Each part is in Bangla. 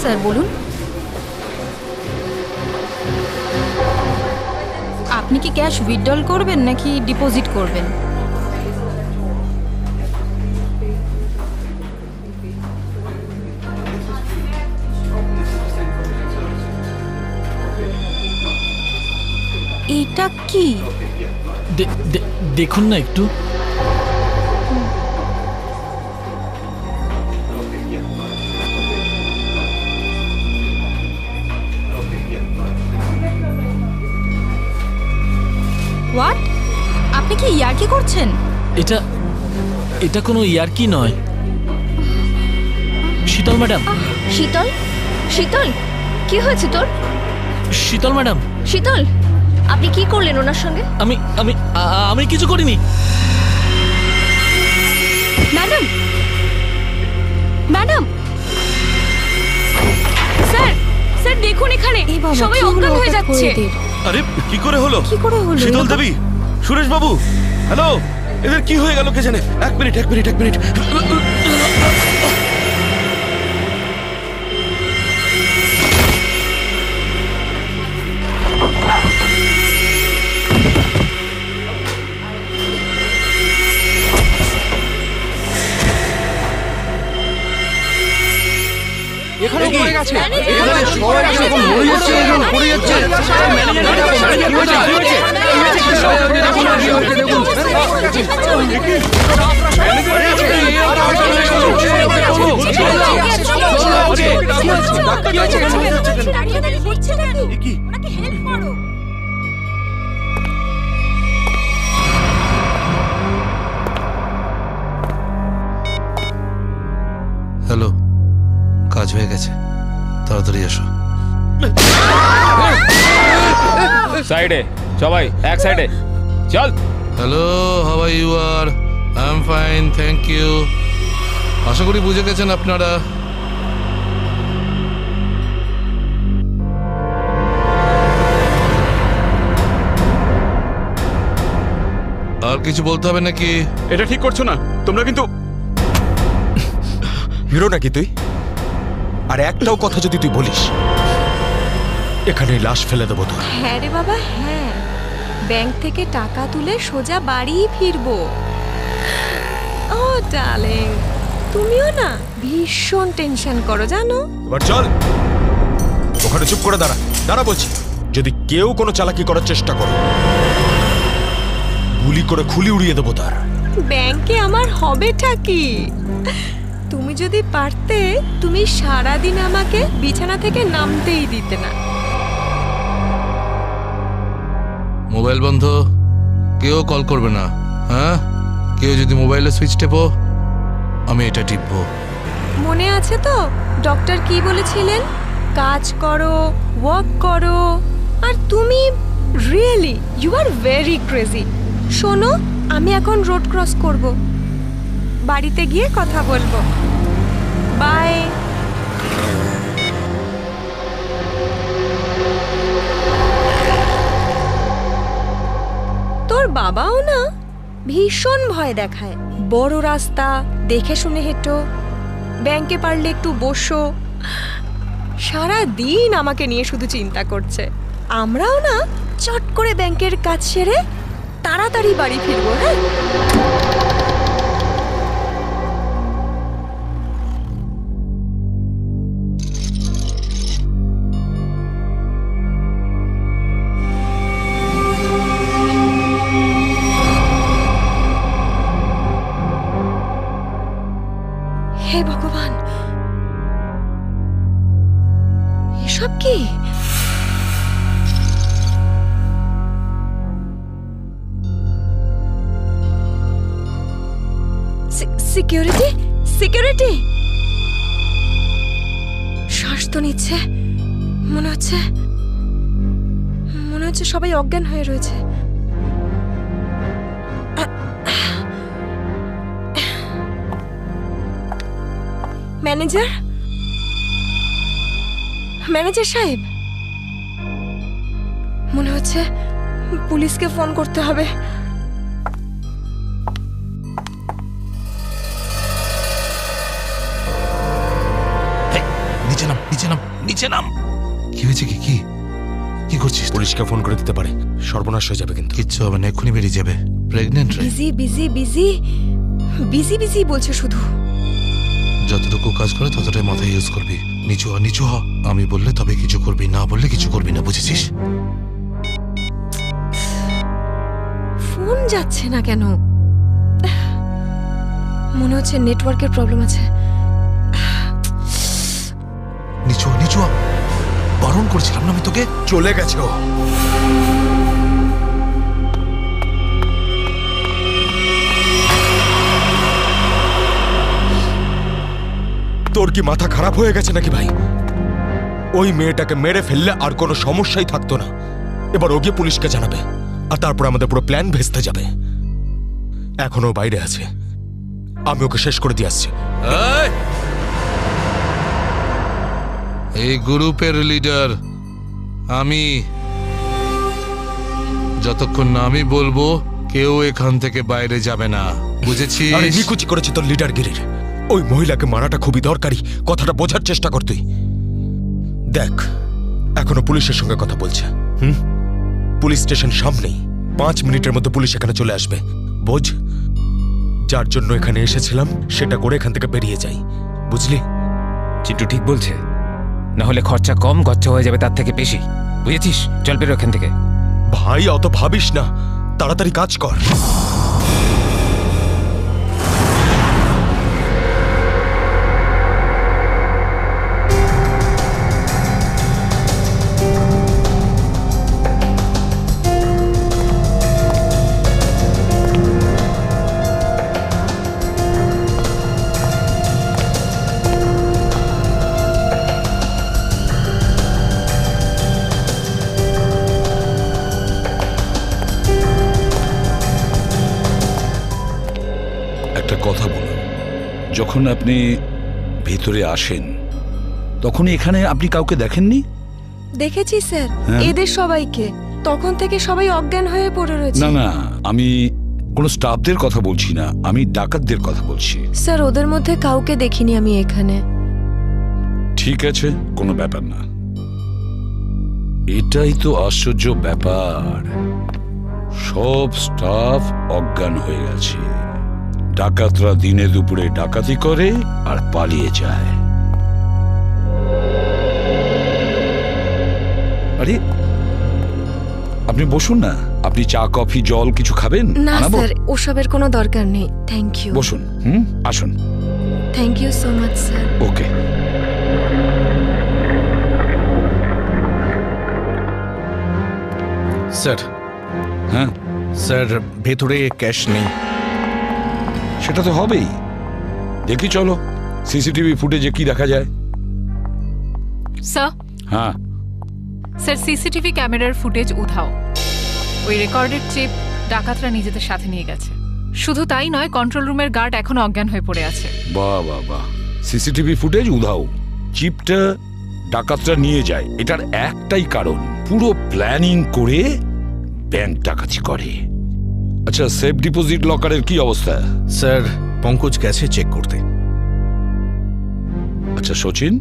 স্যার বলুন। আপনি কি ক্যাশ উইথড্রল করবেন নাকি ডিপোজিট করবেন? এটা কি? দেখুন না একটু। হোয়াট? আপনি কি ইয়ার্কি করছেন? এটা এটা কোনো ইয়ার্কি নয়। শীতল ম্যাডাম। শীতল, শীতল, কি হয়েছে তোর? শীতল ম্যাডাম। শীতল, আপনি কি করলেন ওনার সঙ্গে? আমি আমি আমি কিছু করিনি। ম্যাডাম, ম্যাডাম, স্যার, স্যার দেখুন এখানে সবাই অজ্ঞান হয়ে যাচ্ছে। আরে কি করে হলো? কি করে হলো? শীতল দেবী, সুরেশ বাবু, হ্যালো, এদের কি হয়ে গেল কে জানে? এক মিনিট। এখানে পড়ে গেছে, এখানে সবাই এরকম মরে যাচ্ছে, এরকম পড়ে যাচ্ছে। হ্যালো, কাজ হয়ে গেছে, তাড়াতাড়ি এসো। সাইডে সবাই, এক সাইডে চল। Hello, how are you? আর I am fine, thank you. আশা করি বুঝে গেছেন আপনারা। আর কিছু বলতে হবে নাকি? এটা ঠিক করছো না তোমরা, কিন্তু হিরো নাকি তুই? আর একটাও কথা যদি তুই বলিস, এখানে লাশ ফেলে দেবো তোর। হ্যাঁ রে বাবা, হ্যাঁ, ব্যাংক থেকে টাকা তুলে সোজা বাড়ি ফিরবো। ও ডার্লিং, তুমিও না ভীষণ টেনশন করো জানো। এবার চল, ওখানে চুপ করে দাঁড়া বলছি। যদি কেউ কোনো চালাকি করার চেষ্টা করে, গুলি করে খুলি উড়িয়ে দেবো তার। ব্যাংকে আমার হবেটা কি? তুমি যদি পারতে, তুমি সারাদিন আমাকে বিছানা থেকে নামতেই দিতে না। মোবাইল বন্ধ, কেউ কল করবে না। হ্যাঁ, কেউ যদি মোবাইলে সুইচ টেপো, আমি এটা টিপবো। মনে আছে তো ডক্টর কি বলেছিলেন? কাজ করো, ওয়ার্ক করো। আর তুমি really you are very crazy. শোনো, আমি এখন রোড ক্রস করব, বাড়িতে গিয়ে কথা বলবো। বাই। তোর বাবাও না ভীষণ ভয় দেখায়। বড় রাস্তা দেখে শুনে হেঁটো, ব্যাংকে পারলে একটু বসো। সারা দিন আমাকে নিয়ে শুধু চিন্তা করছে। আমরাও না চট করে ব্যাংকের কাজ সেরে তাড়াতাড়ি বাড়ি ফিরবো। হ্যাঁ, হে ভগবান, এসব কি? Security, security. শ্বাস তো নিচ্ছে, মনে হচ্ছে সবাই অজ্ঞান হয়ে রয়েছে। ম্যানেজার, ম্যানেজার সাহেব, মনে হচ্ছে পুলিশকে ফোন করতে হবে। নিচে নাম, নিচে নাম। কি হয়েছে? কি কি কি করছিস? পুলিশকে ফোন করে দিতে পারে, সর্বনাশ হয়ে যাবে কিন্তু। কিচ্ছু হবে না, এক্ষুনি বেরিয়ে যাবে। প্রেগনেন্ট রে। Busy busy busy busy busy বলছে শুধু। যতটুকু কাজ করে ততটাই মাথায় ইউজ করবি। নিচু হ, নিচু হ। আমি বললে তবে কিছু করবি, না বললে কিছু করবি না, বুঝেছিস? ফোন যাচ্ছে না কেন? মনে হচ্ছে নেটওয়ার্কের প্রবলেম আছে। নিচু হ, নিচু হ। বারণ করছিলাম না আমি তোকে? চলে গেছে ও। তোর কি মাথা খারাপ হয়ে গেছে নাকি ভাই? ওই মেয়েটাকে মেরে ফেললে আর কোনো সমস্যাই থাকতো না। এবার ও গিয়ে পুলিশকে জানাবে, আর তারপর আমাদের পুরো প্ল্যান ভেস্তে যাবে। এখনো বাইরে আছে, আমি ওকে শেষ করে দিয়ে আসছি। এই গ্রুপের লিডার আমি। যতক্ষণ না আমি বলবো কেউ এখান থেকে বাইরে যাবে না, বুঝেছিস? আরে নিকুচি করেছে তোর লিডারগিরির। ওই মহিলাকে মারাটা খুবই দরকারি, কথাটা বোঝার চেষ্টা কর তুই। দেখ, এখনো পুলিশের সঙ্গে কথা বলছে। পুলিশ স্টেশন সামনেই, 5 মিনিটের মধ্যে পুলিশ এখানে চলে আসবে। বোঝ, যার জন্য এখানে এসেছিলাম সেটা করে এখান থেকে বেরিয়ে যাই, বুঝলি? চিন্টু ঠিক বলছে, না হলে খরচা কম, গচ্ছা হয়ে যাবে তার থেকে বেশি, বুঝেছিস? চল বেরো এখান থেকে। ভাই অত ভাবিস না, তাড়াতাড়ি কাজ কর। একটা কথা বলুন, যখন আপনি ভিতরে আসেন তখন এখানে আপনি কাউকে দেখেননি? দেখেছি স্যার, হ্যাঁ। এদের সবাইকে। তখন থেকে সবাই অজ্ঞান হয়ে পড়ে রয়েছে। না না, আমি কোনো স্টাফদের কথা বলছি না, আমি ডাকাতদের কথা বলছি। স্যার, ওদের মধ্যে কাউকে দেখিনি আমি এখানে। ঠিক আছে, কোনো ব্যাপার না। এটাই তো আশ্চর্য ব্যাপার, সব স্টাফ অজ্ঞান হয়ে গেছে। ডাকাতরা দিনে দুপুরে ডাকাতি করে আর পালিয়ে যায়। আরে আপনি বসুন না, আপনি চা কফি জল কিছু খাবেন? না আনাবো? স্যার, ওসবের কোনো দরকার নেই, থ্যাংক ইউ। বসুন, আসুন। Thank you so much sir. Okay. Sir. হ্যাঁ স্যার, ভেতরে ক্যাশ নেই। সেটা তো হবেই। দেখি চলো সিসিটিভি ফুটেজে কি দেখা যায়। স্যার, হ্যাঁ স্যার সিসিটিভি ক্যামেরার ফুটেজ উধাও। ওই রেকর্ডেড চিপ ডাকাতরা নিজেদের সাথে নিয়ে গেছে। শুধু তাই নয়, কন্ট্রোল রুমের গার্ড এখনো অজ্ঞান হয়ে পড়ে আছে। বাহ বাহ বাহ, সিসিটিভি ফুটেজ উধাও, চিপটা ডাকাতরা নিয়ে যায়, এটার একটাই কারণ, পুরো প্ল্যানিং করে ব্যাংক ডাকাতি করে। আচ্ছা, সেফ ডিপোজিট লকারের কি অবস্থা? স্যার, পঙ্কজ গেছে চেক করতে। আচ্ছা সচিন,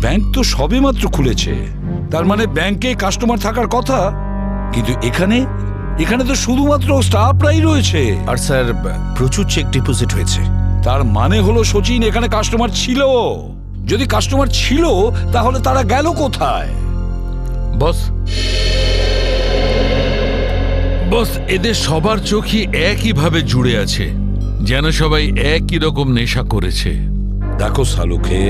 ব্যাংক তো সবেমাত্র খুলেছে, তার মানে ব্যাংকে কাস্টমার থাকার কথা, কিন্তু এখানে এখানে তো শুধুমাত্র স্টাফরাই রয়েছে। আর স্যার, প্রচুর চেক ডিপোজিট হয়েছে। তার মানে হলো সচিন, এখানে কাস্টমার ছিল। যদি কাস্টমার ছিল তাহলে তারা গেল কোথায়? বস, বস, এদের সবার চোখই একইভাবে জুড়ে আছে, যেন সবাই একই রকম নেশা করেছে। দেখো সালুকে,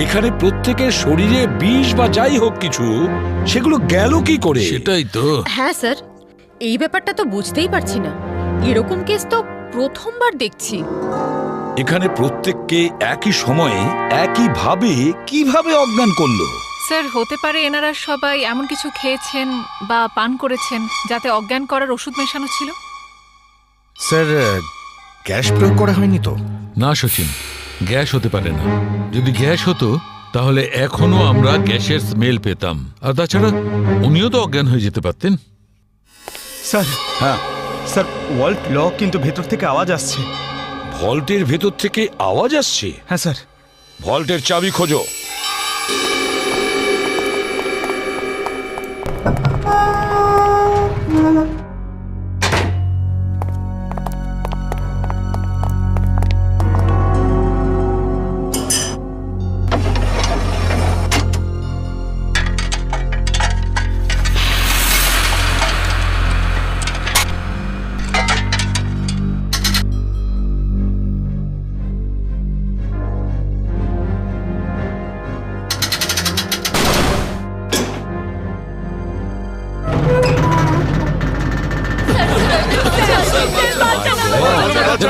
এখানে প্রত্যেকের শরীরে বিষ বা যাই হোক কিছু, সেগুলো গেল কি করে? সেটাই তো। হ্যাঁ স্যার, এই ব্যাপারটা তো বুঝতেই পারছি না। এরকম কেস তো প্রথমবার দেখছি। এখানে প্রত্যেককে একই সময়ে একইভাবে কিভাবে অজ্ঞান করলো? স্যার, হতে পারে এনারা সবাই এমন কিছু খেয়েছেন বা পান করেছেন যাতে অজ্ঞান করার ওষুধ মেশানো ছিল। স্যার, গ্যাস প্রয়োগ করা হয়নি তো? না সচিন, গ্যাস হতে পারে না। যদি গ্যাস হতো তাহলে এখনো আমরা গ্যাসের স্মেল পেতাম। আর তাছাড়া উনিও তো অজ্ঞান হয়ে যেতে পারতেন। স্যার, হ্যাঁ স্যার, ওয়াল্ট লক, কিন্তু ভেতর থেকে আওয়াজ আসছে। ভল্টের ভেতর থেকে আওয়াজ আসছে? হ্যাঁ স্যার। ভল্টের চাবি খোঁজো।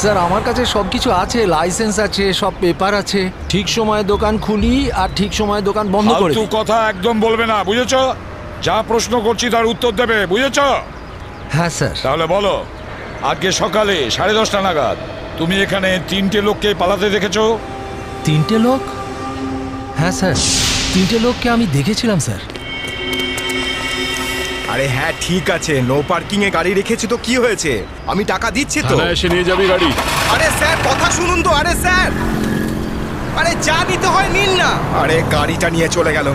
স্যার আমার কাছে সবকিছু আছে, লাইসেন্স আছে, সব পেপার আছে। ঠিক সময়ে দোকান খুলি আর ঠিক সময়ে দোকান বন্ধ করে ফালতু দিই। কথা একদম বলবে না, বুঝেছো? যা প্রশ্ন করছি তার উত্তর দেবে, বুঝেছো? হ্যাঁ স্যার। তাহলে বলো, আজকে সকালে 10:30 নাগাদ তুমি এখানে 3টে লোককে পালাতে দেখেছো? 3টে লোক? হ্যাঁ স্যার, 3টে লোককে আমি দেখেছিলাম স্যার। আরে হ্যাঁ ঠিক আছে, নো পার্কিং এ গাড়ি রেখেছি তো কি হয়েছে, আমি টাকা দিচ্ছি তো। এসে নিয়ে যাবি গাড়ি। আরে স্যার কথা শুনুন তো, আরে স্যার, আরে যা নিতে হয় নিন না। আরে গাড়িটা নিয়ে চলে গেল।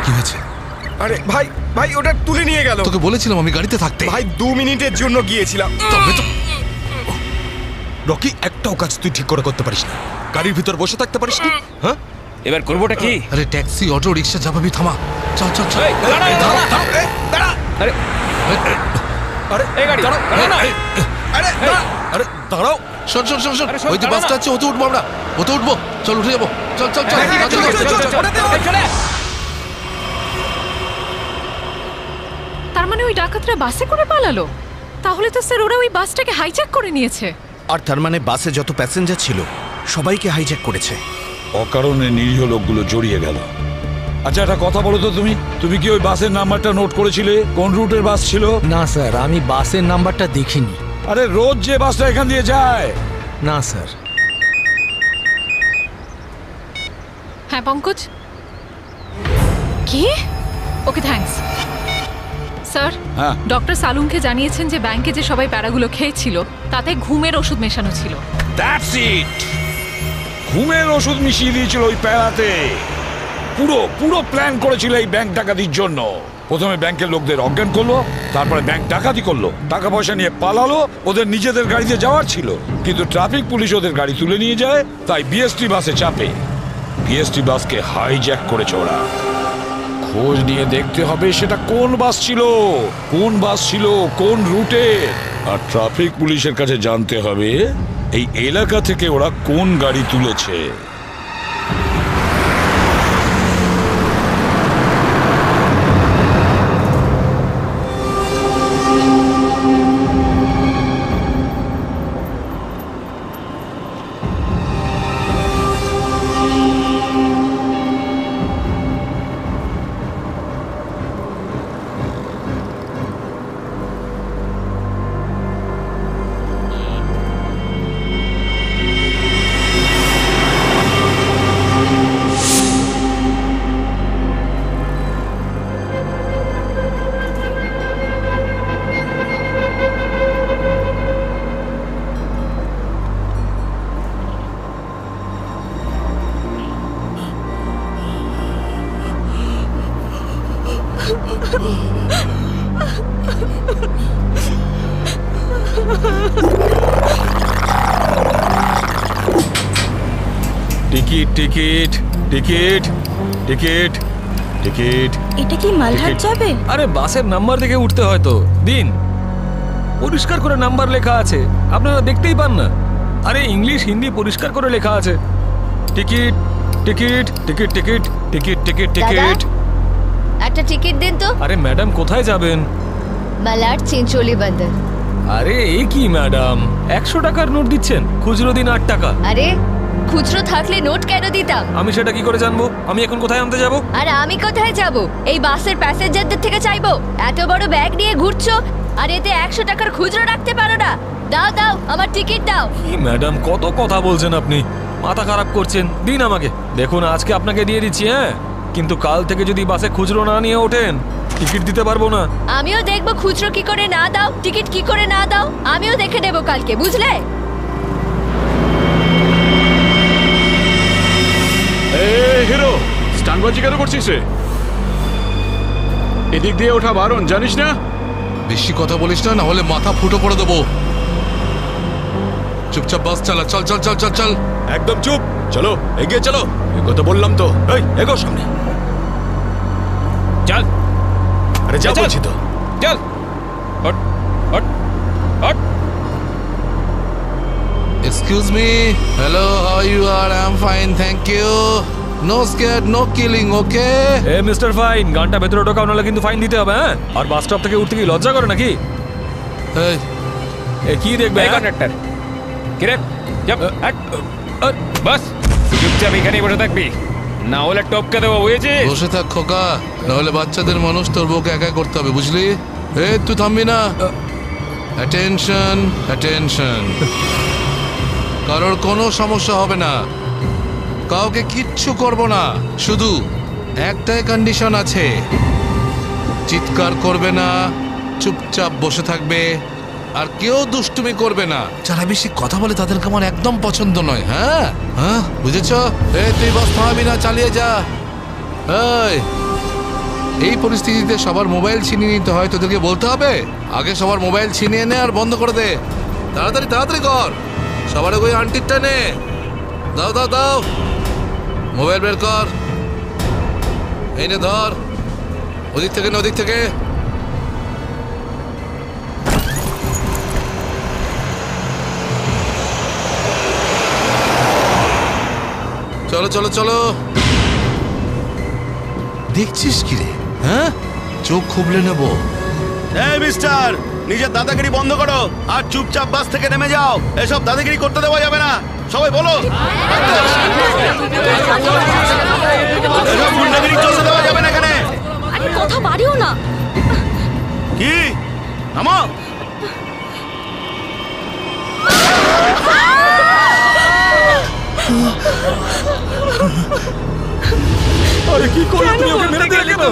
কি হয়েছে? আরে ভাই ভাই ওটা তুলে নিয়ে গেল। তোকে বলেছিলাম আমি গাড়িতে থাকতে। ভাই 2 মিনিটের জন্য গিয়েছিলাম। তবে তো রকি, একটাও কাজ তুই ঠিক করে করতে পারিস না। গাড়ির ভিতর বসে থাকতে পারিস না? হ্যাঁ, এবার করবোটা কি? আরে ট্যাক্সি, অটো, রিক্সা যা পাবি থামা। চল চল চল। দাঁড়া। আরে আরে এই গাড়ি দাঁড়াও, আরে আরে দাঁড়াও। শোন শোন শোন শোন, আরে শোন, ওই যে দাঁড়া বাসটা না। আছে, ওতে উঠবো আমরা, ওতে উঠবো। চল উঠে যাবো, চল চল চল। হ্যাঁ, চল, চল, চল, চল, চল। তার মানে ওই ডাকাতরা বাসে করে পালালো? তাহলে তো স্যার ওরা ওই বাসটাকে হাইজ্যাক করে নিয়েছে। আর তার মানে বাসে যত প্যাসেঞ্জার ছিল সবাইকে হাইজ্যাক করেছে। অকারণে নিরীহ লোকগুলো জড়িয়ে গেল। আচ্ছা একটা কথা বলো তো, তুমি কি ওই বাসের নাম্বারটা নোট করেছিলে? কোন রুটের বাস ছিল? না স্যার, আমি বাসের নাম্বারটা দেখিনি। আরে রোজ যে বাসটা এখান দিয়ে যায়। না স্যার। হ্যাঁ পঙ্কজ, কি? Okay thanks sir. হ্যাঁ, ডক্টর সালুনকে জানিয়েছেন যে ব্যাংকে যে সবাই প্যারাগুলো খেয়েছিল তাতে ঘুমের ওষুধ মেশানো ছিল। That's it. ঘুমের ওষুধ মিশিয়ে দিয়েছিল ওই প্যারাতে। পুরো প্ল্যান করেছিল এই ব্যাংক ডাকাতির জন্য। প্রথমে ব্যাংকের লোকদের অজ্ঞান করলো, তারপরে ব্যাংক ডাকাতি করলো, টাকা পয়সা নিয়ে পালালো। ওদের নিজেদের গাড়িতে যাওয়ার ছিল, কিন্তু ট্রাফিক পুলিশ ওদের গাড়ি তুলে নিয়ে যায়, তাই বিএসটি বাসে চাপে। বিএসটি বাসকে হাইজ্যাক করেছে ওরা। খোঁজ নিয়ে দেখতে হবে সেটা কোন বাস ছিল, কোন রুটে। আর ট্রাফিক পুলিশের কাছে জানতে হবে এই এলাকা থেকে ওরা কোন গাড়ি তুলেছে। Ticket ticket ticket ticket ticket. এটা কি মালহাট যাবে? আরে বাসের নাম্বার দেখে উঠতে হয় তো। দিন, পরিষ্কার করে নাম্বার লেখা আছে, আপনারা দেখতেই পান না? আরে ইংলিশ হিন্দি পরিষ্কার করে লেখা আছে। Ticket ticket ticket ticket ticket ticket ticket. একটা টিকিট দিন তো। আরে ম্যাডাম কোথায় যাবেন? মালাড চিঞ্চলি বন্দর। আরে এ কি ম্যাডাম, 100 টাকার নোট দিচ্ছেন, খুচরো দিন 8 টাকা। আরে খুচরো থাকলে নোট কেন দিতাম? আমি সেটা কি করে জানবো? আমি এখন কোথায় আনতে যাব? আর আমি কোথায় যাব? এই বাসের প্যাসেঞ্জারদের থেকে চাইবো? এত বড় ব্যাগ নিয়ে ঘুরছো আর এতে 100 টাকার খুচরো রাখতে পারো না? দাও দাও, আমার টিকিট দাও। কি ম্যাডাম, কত কথা বলছেন আপনি, মাথা খারাপ করছেন। দিন আমাকে। দেখুন আজকে আপনাকে দিয়ে দিচ্ছি, হ্যাঁ, কিন্তু কাল থেকে যদি বাসে খুচরো না নিয়ে ওঠেন টিকিট দিতে পারবো না। আমিও দেখবো খুচরো কি করে না দাও, টিকিট কি করে না দাও, আমিও দেখে নেবো কালকে, বুঝলে? হিরো, স্টানবাজি কেন করছিস রে? এদিক দিয়ে ওঠা বারণ, জানিস না? বেশি কথা বলিস না, না হলে মাথা ফুটো করে দেবো। চুপচাপ বাস চালা। চল চল চল চল চল। একদম চুপ, চলো এগিয়ে চলো। এগো তো বললাম তো। এই এগো সামনে। চল। আরে যা বলছি তো। চল। Hot hot hot. Excuse me. Hello, how you are? I'm fine, thank you. No scare, no killing, okay? এ মিস্টার ফাইন, গানটা ভেতরে ঢোকাও, নাহলে কিন্তু ফাইন দিতে হবে। হ্যাঁ, আর বাস স্টপ থেকে উঠতে কি লজ্জা করে নাকি? এ কি দেখবে কন্ডাক্টর? কিরে বাস চুপচাপ এখানেই বসে থাকবি, না হলে টপকে দেবো, বুঝেছিস? বসে থাক খোকা, নাহলে বাচ্চাদের মানুষ তোর বউকে একা করতে হবে, বুঝলি? তুই থামবি না। Attention, attention. কারোর কোনো সমস্যা হবে না, কাউকে কিচ্ছু করব না। শুধু একটাই কন্ডিশন আছে, চিৎকার করবে না, চুপচাপ বসে থাকবে, আর কেউ দুষ্টুমি করবে না। যারা বেশি কথা বলে তাদেরকে আমার একদম পছন্দ নয়। হ্যাঁ হ্যাঁ, বুঝেছ? তুই বাস থামাবি না, চালিয়ে যা। এই পরিস্থিতিতে সবার মোবাইল ছিনিয়ে নিতে হয়, তোদেরকে বলতে হবে? আগে সবার মোবাইল ছিনিয়ে নে আর বন্ধ করে দে। তাড়াতাড়ি তাড়াতাড়ি কর, সবার ওই আন্টিরটা নে। দাও দাও দাও, মোবাইল বের কর। এই নে ধর, ওদিক থেকে না ওদিক থেকে। চলো চলো চলো। দেখছিস কি রে? হ্যাঁ, চোখ খুবলে নেব। এই মিস্টার, নিজের দাদাগিরি বন্ধ করো আর চুপচাপ বাস থেকে নেমে যাও। এসব দাদাগিরি করতে দেওয়া যাবে না, সবাই বলো। এসব গুন্ডাগিরি চলতে দেওয়া যাবে না এখানে। আরে কথা বাড়িও না। কি? থামো। আরে কি করলে তুমি? ওকে মেরে দিলে কেন?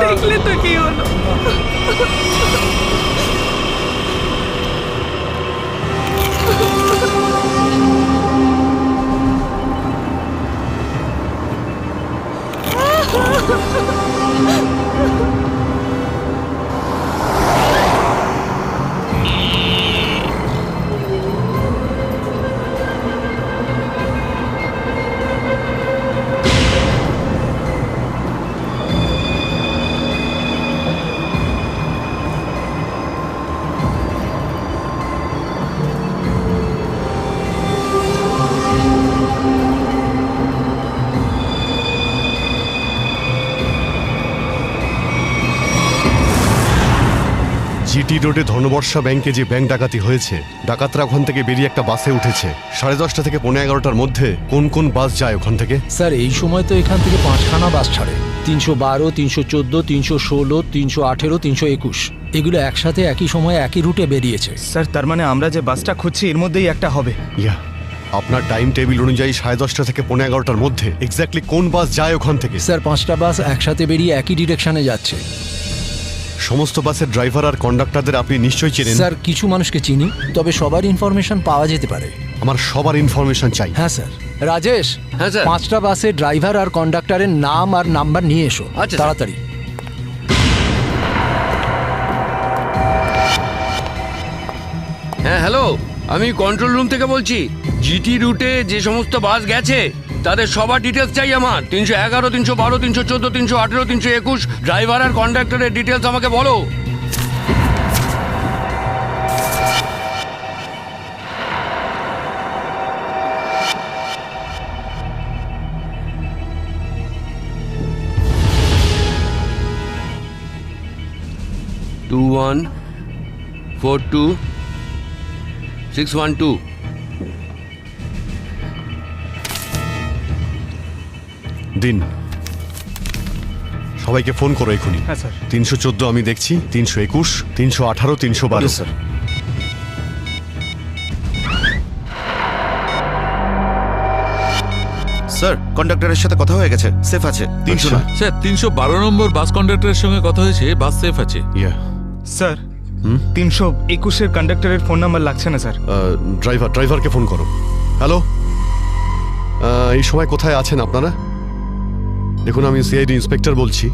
দেখলে তো কি হলো। জিটি রোডে ধনবর্ষা ব্যাংকে যে ব্যাংক ডাকাতি হয়েছে, ডাকাতরা ওখান থেকে বেরিয়ে একটা বাসে উঠেছে। 10:30 থেকে 11:15টার মধ্যে কোন কোন বাস যায় ওখান থেকে? স্যার এই সময় তো এখান থেকে 5খানা বাস ছাড়ে। 312, 314, 316, 318, 321 এগুলো একসাথে একই সময়ে একই রুটে বেরিয়েছে। স্যার তার মানে আমরা যে বাসটা খুঁজছি এর মধ্যেই একটা হবে। ইয়া, আপনার টাইম টেবিল অনুযায়ী 10:30 থেকে 11:15টার মধ্যে এক্স্যাক্টলি কোন বাস যায় ওখান থেকে? স্যার 5টা বাস একসাথে বেরিয়ে একই ডিরেকশনে যাচ্ছে। সমস্ত বাসের ড্রাইভার আর কন্ডাক্টরদের আপনি নিশ্চয়ই চেনেন? স্যার কিছু মানুষকে চিনি, তবে সবার ইনফরমেশন পাওয়া যেতে পারে। আমার সবার ইনফরমেশন চাই। হ্যাঁ স্যার। রাজেশ, হ্যাঁ স্যার। 5টা বাসের ড্রাইভার আর কন্ডাক্টরের নাম আর নাম্বার নিয়ে এসো। আচ্ছা তাড়াতাড়ি। হ্যাঁ হ্যালো, আমি কন্ট্রোল রুম থেকে বলছি। জিটি রুটে যে সমস্ত বাস গেছে তাদের সবার ডিটেলস চাই আমার। 311, 312, 314, 318, 321 ড্রাইভার আর কন্ডাক্টরের ডিটেলস আমাকে বলো। টু 142-612 দিন, সবাইকে ফোন করো এখনই। হ্যাঁ স্যার। 314 আমি দেখছি, 321, 318, 312। স্যার। স্যার কন্ডাক্টরের সাথে কথা হয়ে গেছে, সেফ আছে। 300 না স্যার 312 নম্বর বাস কন্ডাক্টরের সঙ্গে কথা হয়েছে, বাস সেফ আছে। স্যার 321-এর কন্ডাক্টরের ফোন নাম্বার লাগছে না স্যার। ড্রাইভারকে ফোন করো। হ্যালো, এই সময় কোথায় আছেন আপনারা? দেখুন আমি সিআইডি ইন্সপেক্টর বলছি।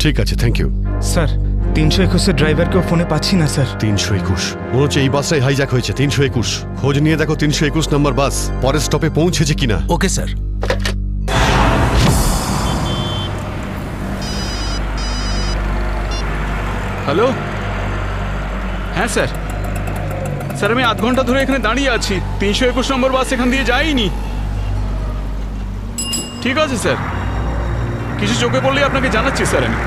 ঠিক আছে, থ্যাংক ইউ। স্যার 321-এর ড্রাইভারকেও ফোনে পাচ্ছি না স্যার। 321 মনে হচ্ছে এই বাসটাই হাইজ্যাক হয়েছে। 321 খোঁজ নিয়ে দেখো 321 নম্বর বাস পরের স্টপে পৌঁছেছে কিনা। Okay sir. হ্যালো, হ্যাঁ স্যার। স্যার আমি আধ ঘন্টা ধরে এখানে দাঁড়িয়ে আছি, 321 নম্বর বাস এখান দিয়ে যায়নি। ঠিক আছে স্যার, কিছু চোখে পড়লে আপনাকে জানাচ্ছি স্যার আমি।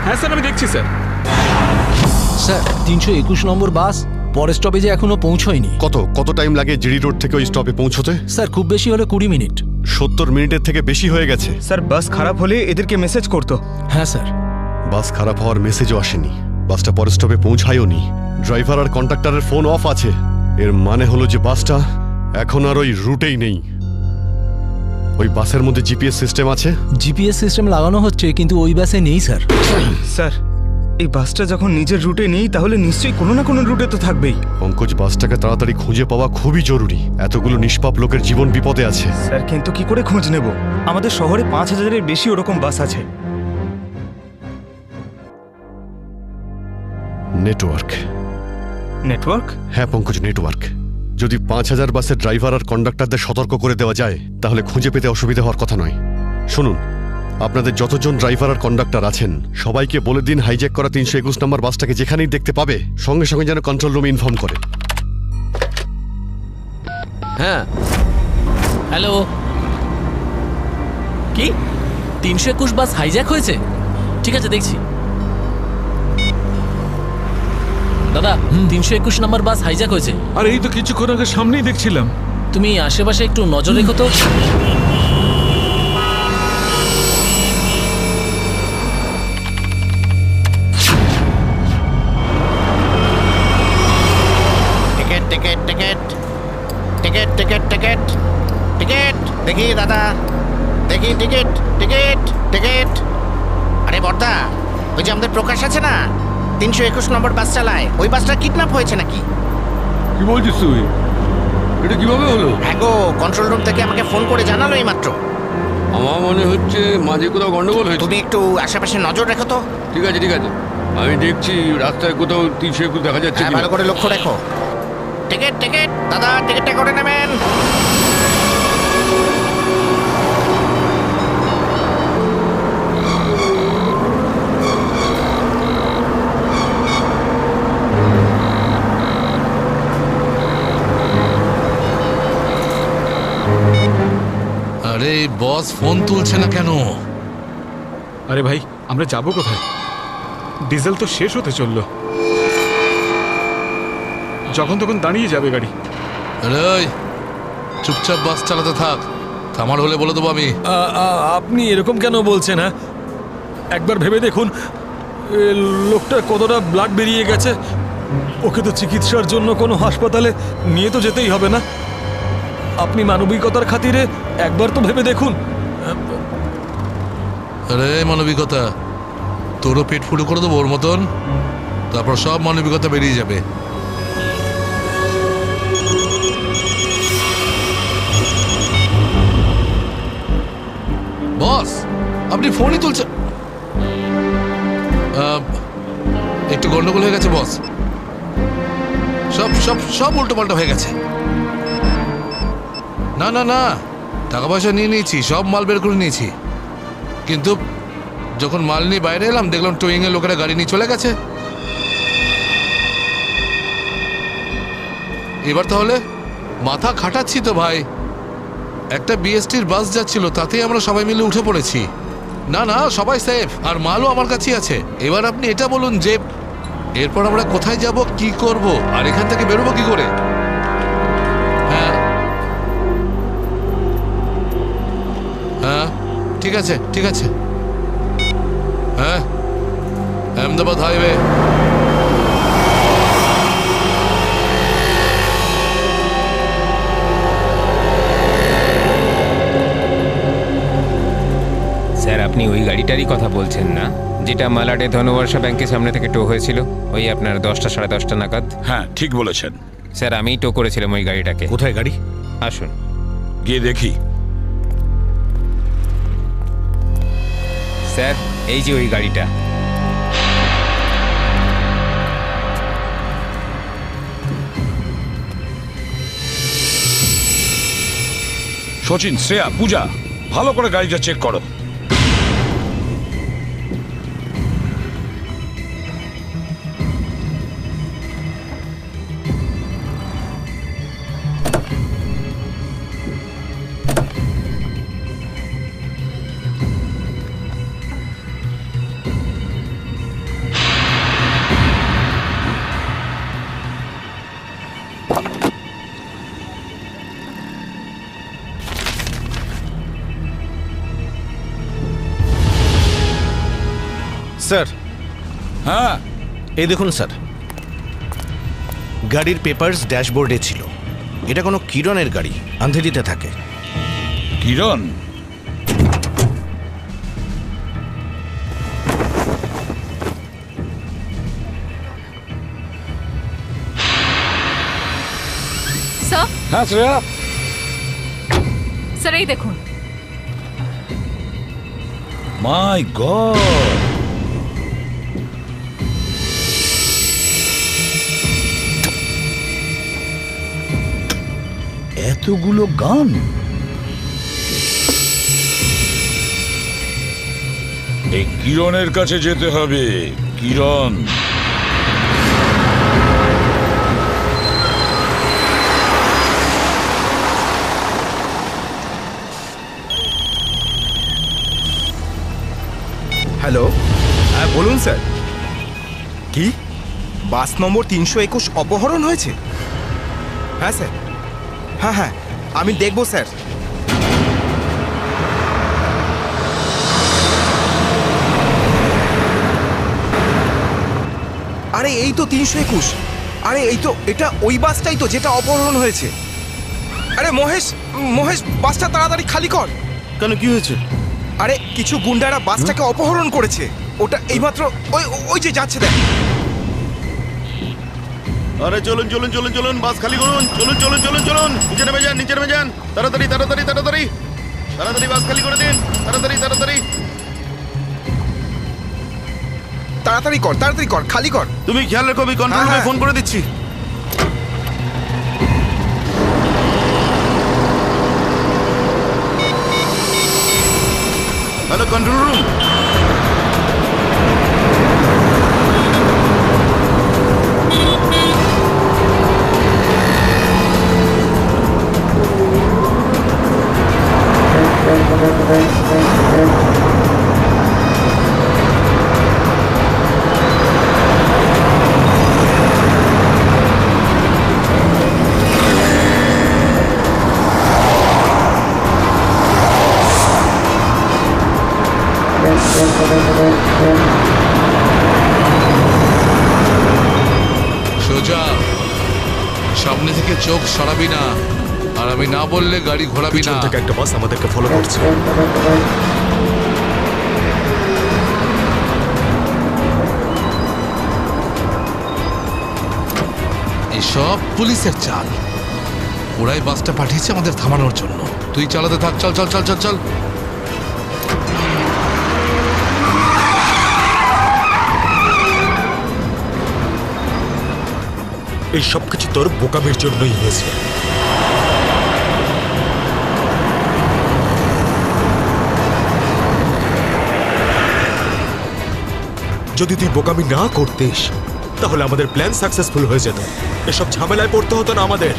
হ্যাঁ স্যার আমি দেখছি স্যার। স্যার 321 নম্বর বাস পরের স্টপেজে এখনো পৌঁছয়নি। কত টাইম লাগে জিডি রোড থেকে ওই স্টপে পৌঁছতে? স্যার খুব বেশি হলে 20 মিনিট। 70 মিনিটের থেকে বেশি হয়ে গেছে। স্যার বাস খারাপ হলে এদেরকে মেসেজ করতো। হ্যাঁ স্যার। বাস খারাপ হওয়ার মেসেজও আসেনি, বাসটা পরের স্টপে পৌঁছায়ও নি, ড্রাইভার আর কন্ডাক্টরের ফোন অফ আছে। এর মানে হলো যে বাসটা এখন আর ওই রুটেই নেই। ওই বাসের মধ্যে জিপিএস সিস্টেম আছে? জিপিএস সিস্টেম লাগানো হচ্ছে কিন্তু ওই বাসে নেই স্যার। স্যার এই বাসটা যখন নিজের রুটে নেই তাহলে নিশ্চয়ই কোনো না কোনো রুটে তো থাকবেই। পঙ্কজ, বাসটাকে তাড়াতাড়ি খুঁজে পাওয়া খুবই জরুরি, এতগুলো নিষ্পাপ লোকের জীবন বিপদে আছে। স্যার কিন্তু কি করে খোঁজ নেব? আমাদের শহরে 5000-এর বেশি ওরকম বাস আছে। নেটওয়ার্ক। নেটওয়ার্ক? হ্যাঁ পঙ্কজ, নেটওয়ার্ক। যদি 5000 বাসের ড্রাইভার আর কন্ডাক্টরদের সতর্ক করে দেওয়া যায় তাহলে খুঁজে পেতে অসুবিধা হওয়ার কথা নয়। শুনুন, আপনাদের যতজন ড্রাইভার আর কন্ডাক্টর আছেন সবাইকে বলে দিন হাইজ্যাক করা 321 নম্বর বাসটাকে যেখানেই দেখতে পাবে সঙ্গে সঙ্গে যেন কন্ট্রোল রুমে ইনফর্ম করে। হ্যাঁ হ্যালো, কি 321 বাস হাইজ্যাক হয়েছে? ঠিক আছে দেখছি। দাদা 321 নম্বর বাস হাইজ্যাক হয়েছে। আর এই তো কিছুক্ষণ আগে সামনেই দেখছিলাম। তুমি আশেপাশে একটু নজর রেখো তো। Ticket ticket ticket ticket ticket ticket ticket দেখি দাদা, দেখি টিকিট টিকিট টিকিট। আরে বর্দা, ওই যে আমাদের প্রকাশ আছে না, 321 নম্বর বাস চালায়, ওই বাসটা কিডন্যাপ হয়েছে নাকি? কি বলছিস তুই? এটা কিভাবে হলো? হ্যাঁ গো, কন্ট্রোল রুম থেকে আমাকে ফোন করে জানালো এই মাত্র। আমার মনে হচ্ছে মাঝে কোথাও গন্ডগোল হয়েছে। তুমি একটু আশেপাশে নজর রেখো তো। ঠিক আছে ঠিক আছে, আমি দেখছি রাস্তায় কোথাও 321 দেখা যাচ্ছে। ভালো করে লক্ষ্য রেখো। টিকিট টিকিট দাদা, টিকিটটা করে নেবেন। আরে বস ফোন তুলছে না কেন? আরে ভাই আমরা যাবো কোথায়? ডিজেল তো শেষ হতে চললো, যখন তখন দাঁড়িয়ে যাবে গাড়ি। আরে চুপচাপ বাস চালাতে থাক, থামার হলে বলে দেবো আমি। আপনি এরকম কেন বলছেন? হ্যাঁ একবার ভেবে দেখুন, লোকটা কতটা ব্লাড বেরিয়ে গেছে। ওকে তো চিকিৎসার জন্য কোনো হাসপাতালে নিয়ে তো যেতেই হবে না? আপনি মানবিকতার খাতিরে একবার তো ভেবে দেখুন। আরে মানবিকতা, তোরও পেট ফুটো করে দেবো ওর মতন, তারপর সব মানবিকতা বেরিয়ে যাবে। বস আপনি ফোনই তুলছেন, একটু গন্ডগোল হয়ে গেছে বস, সব সব সব উল্টো পাল্টা হয়ে গেছে। না না না, টাকা পয়সা নিয়ে নিয়েছি, সব মাল বের করে নিয়েছি, কিন্তু যখন মাল নিয়ে বাইরে এলাম দেখলাম টোয়িং এর লোকেরা গাড়ি নিয়ে চলে গেছে। এবার তাহলে মাথা খাটাচ্ছি তো ভাই, একটা বিএসটির বাস যাচ্ছিল তাতেই আমরা সবাই মিলে উঠে পড়েছি। না না সবাই সেফ, আর মালও আমার কাছেই আছে। এবার আপনি এটা বলুন যে এরপর আমরা কোথায় যাব, কি করব, আর এখান থেকে বেরোবো কি করে? হ্যাঁ হ্যাঁ ঠিক আছে ঠিক আছে। হ্যাঁ আহমেদাবাদ হাইওয়ে। স্যার আপনি ওই গাড়িটারই কথা বলছেন না যেটা মালাডে ধনবর্ষা ব্যাংকের সামনে থেকে টো হয়েছিল ওই আপনার 10টা সাড়ে 10টা নাগাদ? হ্যাঁ ঠিক বলেছেন স্যার, আমিই টো করেছিলাম ওই গাড়িটাকে। কোথায় গাড়ি? আসুন গিয়ে দেখি। স্যার এই যে ওই গাড়িটা। সচিন, শ্রেয়া, পূজা, ভালো করে গাড়িটা চেক করো। স্যার। হ্যাঁ, এই দেখুন স্যার, গাড়ির পেপারস ড্যাশবোর্ডে ছিল। এটা কোনো কিরণের গাড়ি, আন্ধেরিতে থাকে। কিরণ? স্যার, হ্যাঁ শ্রেয়া। স্যার এই দেখুন। মাই গড, এতগুলো গান! এই কিরণের কাছে যেতে হবে। কিরণ, হ্যালো, হ্যাঁ বলুন স্যার। কি বাস নম্বর 321 অপহরণ হয়েছে? হ্যাঁ স্যার, হ্যাঁ হ্যাঁ আমি দেখব স্যার। আরে এই তো 321। আরে এই তো, এটা ওই বাসটাই তো যেটা অপহরণ হয়েছে। আরে মহেশ, মহেশ বাসটা তাড়াতাড়ি খালি কর। কেন, কি হয়েছে? আরে কিছু গুন্ডারা বাসটাকে অপহরণ করেছে। ওটা এইমাত্র ওই ওই যে যাচ্ছে দেখ। আরে চলুন চলুন চলুন চলুন, বাস খালি করুন। চলুন চলুন চলুন চলুন, নিচে নেমে যান, নিচে নেমে যান। তাড়াতাড়ি তাড়াতাড়ি তাড়াতাড়ি তাড়াতাড়ি বাস খালি করে দিন। তাড়াতাড়ি তাড়াতাড়ি তাড়াতাড়ি কর, তাড়াতাড়ি কর, খালি কর। তুমি খেয়াল রেখো, আমি কন্ট্রোল রুমে ফোন করে দিচ্ছি। Hello control room. সোজা সামনে থেকে চোখ সরাবি না, আর আমি না বললে গাড়ি ঘোরাবি না। থেকে একটা বাস আমাদেরকে ফলো করছে। এসব পুলিশের চাল। ওরাই বাসটা পাঠিয়েছে আমাদের থামানোর জন্য। তুই চালাতে থাক, চল চল চল চল চল। এই সবকিছু তোর বোকামির জন্যই হয়েছে। যদি তুই বোকামি না করতিস তাহলে আমাদের প্ল্যান সাকসেসফুল হয়ে যেত। এসব ঝামেলায় পড়তে হতো না আমাদের।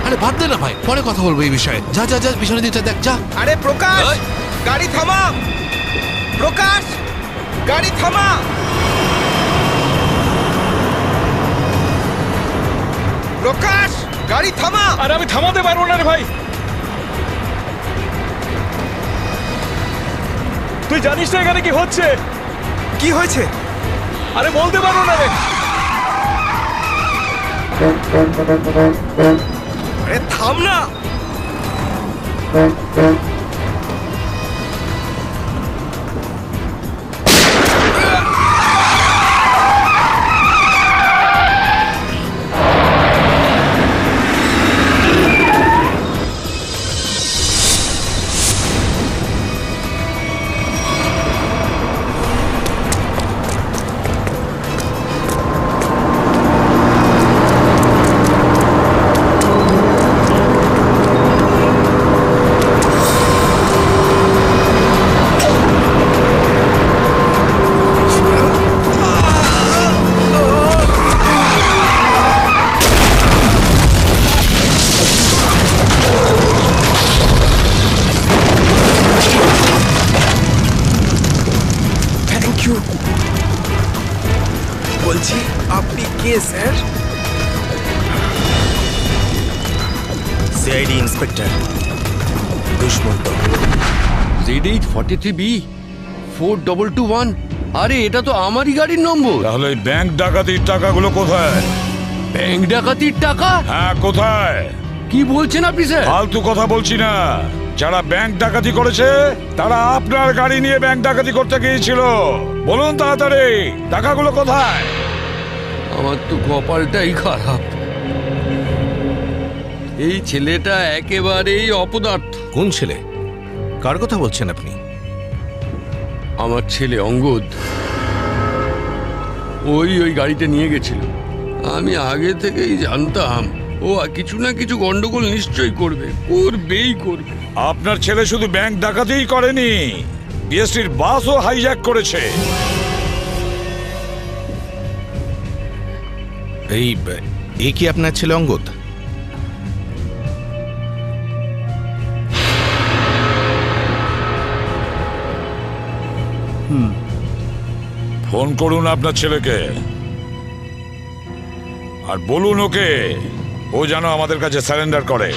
আরে বাদ দে না ভাই, পরে কথা বলবো এই বিষয়ে। যা যা যা, পিছনে দিতে দেখ, যা। আরে প্রকাশ, গাড়ি থামা। প্রকাশ, গাড়ি থামা। প্রকাশ, গাড়ি থামা। আরে আমি থামাতে পারবো না রে ভাই। তুই জানিস না এখানে কি হচ্ছে? কি হয়েছে? আরে বলতে পারবো না রে। আরে থাম না। বলছি আপনি কে sir? CID inspector Dushmant. ZH43B 4221। আরে এটা তো আমারই গাড়ির নম্বর। তাহলে ব্যাংক ডাকাতির টাকাগুলো কোথায়? ব্যাংক ডাকাতির টাকা? হ্যাঁ, কোথায়? কি বলছেন আপনি স্যার? ফালতু কথা বলছি না। যারা ব্যাংক ডাকাতি করেছে তারা আপনার গাড়ি নিয়ে ব্যাংক ডাকাতি করতে গিয়েছিল। বলুন তাড়াতাড়ি, টাকাগুলো কোথায়? আমার তো কপালটাই খারাপ। এই ছেলেটা একেবারেই অপদার্থ। কোন ছেলে? কার কথা বলছেন আপনি? আমার ছেলে অঙ্গদ। ওই গাড়িটা নিয়ে গেছিল। আমি আগে থেকেই জানতাম ও কিছু না কিছু গন্ডগোল নিশ্চয়ই করবে, করবেই করবে। আপনার ছেলে শুধু ব্যাংক ডাকাতিই করেনি, বিএসটির বাসও হাইজ্যাক করেছে। এই কি আপনার ছেলে অঙ্গদ? ফোন করুন আপনার ছেলেকে আর বলুন ওকে ও যেন আমাদের কাছে সারেন্ডার করে।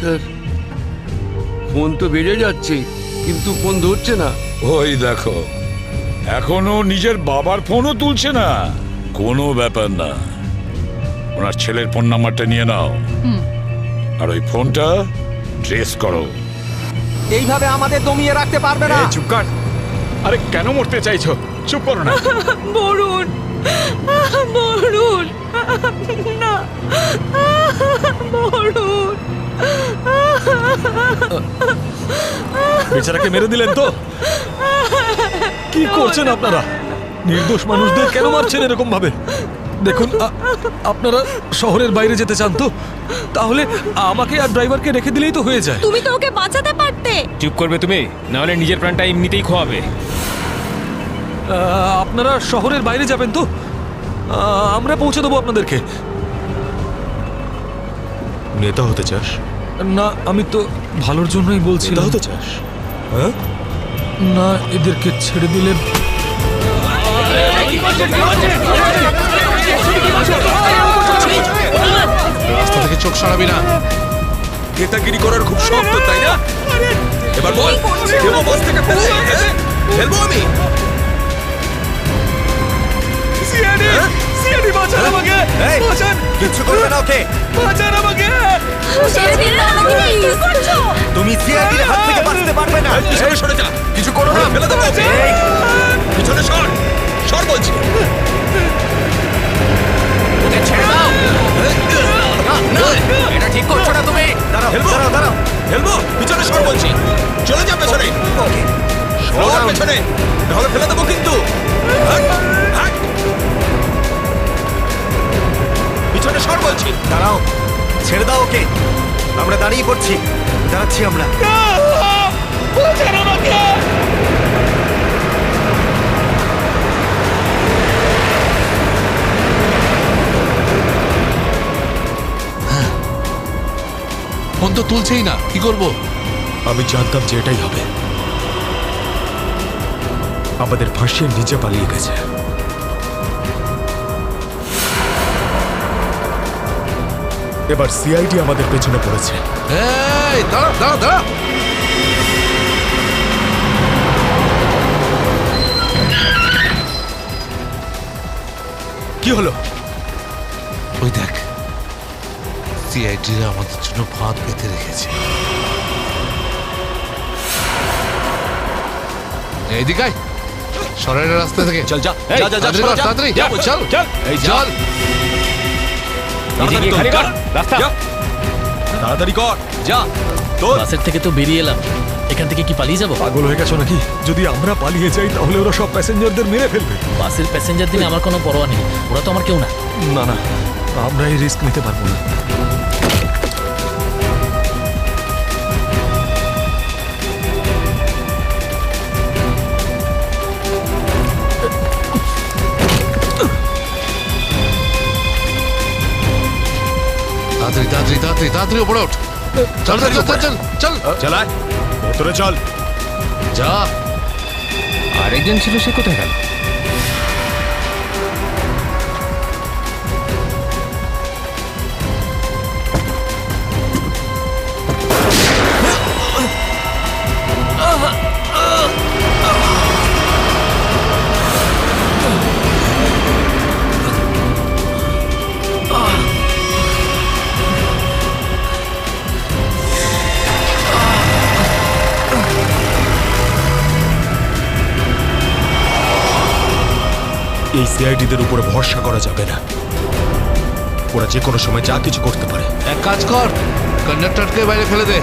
স্যার, ফোন তো বেজে যাচ্ছে কিন্তু ফোন ধরছে না। ওই দেখো, এখনো নিজের বাবার ফোনও তুলছে না। কোনো ব্যাপার না, ওনার ছেলের ফোন নাম্বারটা নিয়ে নাও আর ওই ফোনটা ট্রেস করো। এইভাবে আমাদের দমিয়ে রাখতে পারবে না। চুপ কর। আরে কেন মরতে চাইছো? চুপ করো না। বরুণ, বরুণ, না, বরুণ। বেচারাকে মেরে দিলেন তো? কি করছেন আপনারা? নির্দোষ মানুষদের কেন মারছেন এরকম ভাবে? দেখুন, আপনারা শহরের বাইরে যেতে চান তো তাহলে আমাকে আর ড্রাইভারকে রেখে দিলেই তো হয়ে যায়। তুমি তো ওকে বাঁচাতে পারতে। চুপ করবে তুমি, না হলে নিজের প্রাণটা এমনিতেই খোয়াবে। আপনারা শহরের বাইরে যাবেন তো? আমরা পৌঁছে দেবো আপনাদেরকে। নেতা হতে চাস? না, আমি তো ভালোর জন্যই বলছি। নেতা হতে চাস? হ্যাঁ না, এদেরকে ছেড়ে দিলে রাস্তা থেকে চোখ সরাবি না। নেতাগিরি করার খুব শখ তো, তাই না? এবার বল, কেন বাস থেকে ফেলবো আমি? সিআইডি বাঁচান আমাকে, বাঁচান। কিচ্ছু করবে না ওকে, বাঁচান আমাকে। তুমি সিআইডির হাত থেকে বাঁচতে পারবে না। পিছনে সরে যা, কিছু করো না, ফেলে দেবো। পিছনে সর, সর বলছি। ওকে ছেড়ে দাও। না, এটা ঠিক করছো না তুমি। দাঁড়াও, ফেলবো, দাঁড়াও, দাঁড়াও। ফেলবো, পিছনে সর বলছি। চলে যা পেছনে, সর পেছনে, নাহলে ফেলে দেবো কিন্তু। হাট, হাট। পিছনে সর বলছি। দাঁড়াও, ছেড়ে দাও ওকে। আমরা দাঁড়িয়ে পড়ছি, দাঁড়াচ্ছি আমরা। ফোন তো তুলছেই না, কি করব? আমি জানতাম যে এটাই হবে। আমাদের ফাঁসিয়ে নিচে পালিয়ে গেছে। এবার সিআইডি আমাদের পেছনে পড়েছে। এই দাঁড়া দাঁড়া দাঁড়া। কি হলো? ওই দেখ, সিআইডিরা আমাদের জন্য ফাঁদ পেতে রেখেছে। এইদিকে আয়, সরাইয়ের রাস্তা থেকে। চল যা, এই, যা যা যা, তাড়াতাড়ি কর, তাড়াতাড়ি যা, চল চল, এই চল। তাড়াতাড়ি কর, রাস্তা তাড়াতাড়ি কর, যা। তোর বাসের থেকে তো বেরিয়ে এলাম, এখান থেকে কি পালিয়ে যাবো? পাগল হয়ে গেছো নাকি? যদি আমরা পালিয়ে যাই তাহলে ওরা সব প্যাসেঞ্জারদের মেরে ফেলবে। বাসের প্যাসেঞ্জার দিনে আমার কোনো পরোয়া নেই, ওরা তো আমার কেউ না। না না, আমরা এই রিস্ক নিতে পারবো না। তাড়াতাড়ি উপরে ওঠ। চল চল চল চল চল চালায় ভেতরে চল। যা। আরেকজন ছিল, সে কোথায় গেল? এই সিআইডিদের উপরে ভরসা করা যাবে না, ওরা যে কোনো সময় যা কিছু করতে পারে। এক কাজ কর, কন্ডাক্টরকে বাইরে ফেলে দে।